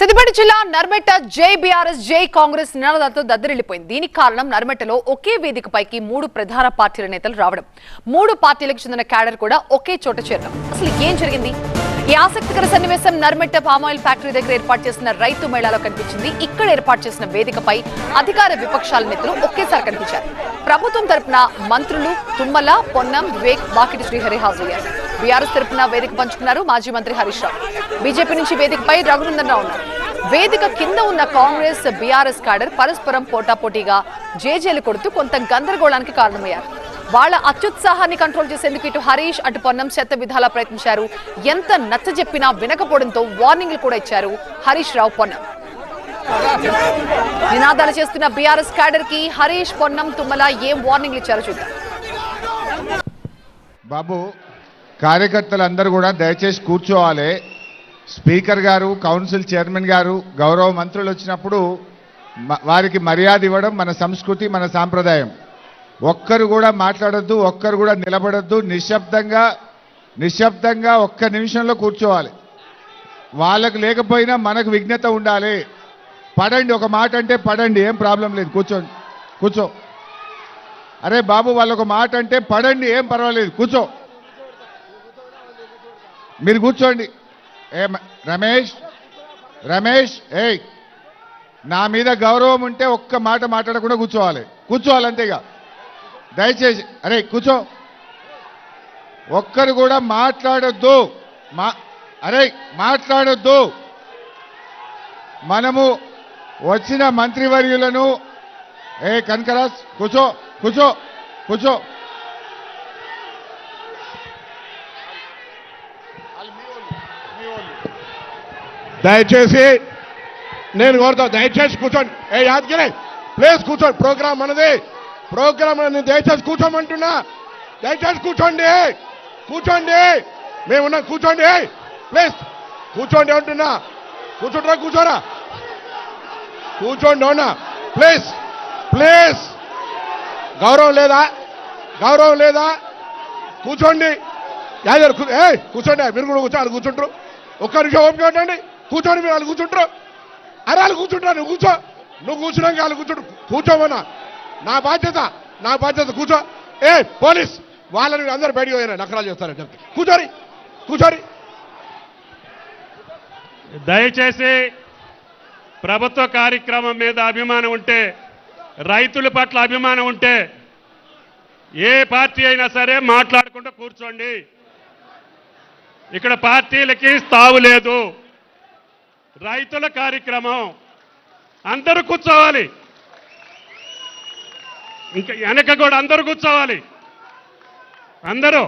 సిద్దిపేట జిల్లా నర్మెట్ట జై బీఆర్ఎస్ జై కాంగ్రెస్ నినాదాలతో దద్దరిల్లిపోయింది. దీనికి కారణం నర్మెట్టలో ఒకే వేదికపైకి 3 ప్రధాన పార్టీల నేతలు రావడం, 3 పార్టీలకు చెందిన క్యాడర్ కూడా ఒకే చోట చేరడం. అసలు ఏం జరిగింది? ఈ ఆసక్తికర సన్నివేశం నర్మెట్ట పామాయిల్ ఫ్యాక్టరీ దగ్గర ఏర్పాటు చేసిన రైతు మేళాలో కనిపించింది. ఇక్కడ ఏర్పాటు చేసిన వేదికపై అధికార విపక్షాల నేతలు ఒకేసారి కనిపించారు. ప్రభుత్వం తరపున మంత్రులు తుమ్మల, పొన్నం, వివేక్, వాకిటి శ్రీహరి హాజరయ్యారు. బీఆర్ఎస్ తరపున వేదిక పంచుకున్నారు మాజీ మంత్రి హరీష్ రావు. బీజేపీ నుంచి వేదికపై రఘునందన్ రావు ఉన్నారు. వేదిక కింద ఉన్న కాంగ్రెస్ బీఆర్ఎస్ క్యాడర్ పరస్పరం పోటాపోటీగా జేజేలు కొడుతూ కొంత గందరగోళానికి కారణమయ్యారు. వాళ్ల అత్యుత్సాహాన్ని కంట్రోల్ చేసేందుకు ఇటు హరీష్ అటు పొన్నం శత విధాలా ప్రయత్నించారు. ఎంత నచ్చజెప్పినా వినకపోవడంతో వార్నింగ్లు కూడా ఇచ్చారు హరీష్ రావు, పొన్నం. నినాదాలు చేస్తున్న బీఆర్ఎస్ క్యాడర్ కి హరీష్, పొన్నం, తుమ్మల ఏం వార్నింగ్లు ఇచ్చారో చూద్దాం. బాబు, కార్యకర్తలందరూ కూడా దయచేసి కూర్చోవాలి. స్పీకర్ గారు, కౌన్సిల్ చైర్మన్ గారు, గౌరవ మంత్రులు వచ్చినప్పుడు వారికి మర్యాద ఇవ్వడం మన సంస్కృతి, మన సాంప్రదాయం. ఒక్కరు కూడా మాట్లాడొద్దు, ఒక్కరు కూడా నిలబడొద్దు. నిశ్శబ్దంగా ఒక్క నిమిషంలో కూర్చోవాలి. వాళ్ళకు లేకపోయినా మనకు విజ్ఞత ఉండాలి. పడండి, ఒక మాట అంటే పడండి, ఏం ప్రాబ్లం లేదు, కూర్చోండి, కూర్చో. అరే బాబు, వాళ్ళు ఒక మాట అంటే పడండి, ఏం పర్వాలేదు, కూర్చో, మీరు కూర్చోండి. ఏ రమేష్, నా మీద గౌరవం ఉంటే ఒక్క మాట మాట్లాడకుండా కూర్చోవాలి అంతేగా. దయచేసి అరే కూర్చో. ఒక్కరు కూడా మాట్లాడొద్దు, మాట్లాడొద్దు. మనము వచ్చిన మంత్రివర్యులను కనకరాజ్ కూర్చో. దయచేసి నేను కోరుతా, దయచేసి కూర్చోండి. యాదగిరి ప్లీజ్ కూర్చోండి. ప్రోగ్రామ్ అనేది దయచేసి కూర్చోమంటున్నా. దయచేసి కూర్చోండి. మేమున్నాం, కూర్చోండి. ప్లీజ్ కూర్చోండి అంటున్నా. కూర్చోరా. కూర్చోండి అవునా. ప్లీజ్ గౌరవం లేదా? కూర్చోండి. కూర్చోండి, మీరు కూడా వాళ్ళు కూర్చుంటారు. ఒక్క నిమిషం ఓపిక పెట్టండి. కూర్చోండి, మీరు వాళ్ళు కూర్చుంటారు. అరే వాళ్ళు కూర్చుంటారు, నువ్వు కూర్చున్నాక వాళ్ళు కూర్చోమన్నా. నా బాధ్యత కూర్చో. పోలీస్ వాళ్ళని అందరూ బయటికి పోయినా నకరాలు చేస్తారని చెప్తే కూర్చోరి. దయచేసి ప్రభుత్వ కార్యక్రమం మీద అభిమానం ఉంటే, రైతుల పట్ల అభిమానం ఉంటే ఏ పార్టీ అయినా సరే మాట్లాడకుండా కూర్చోండి. ఇక్కడ పార్టీలకి స్థావు లేదు. రైతుల కార్యక్రమం, అందరూ కూర్చోవాలి. ఇంకా వెనక కూడా అందరూ కూర్చోవాలి. అందరూ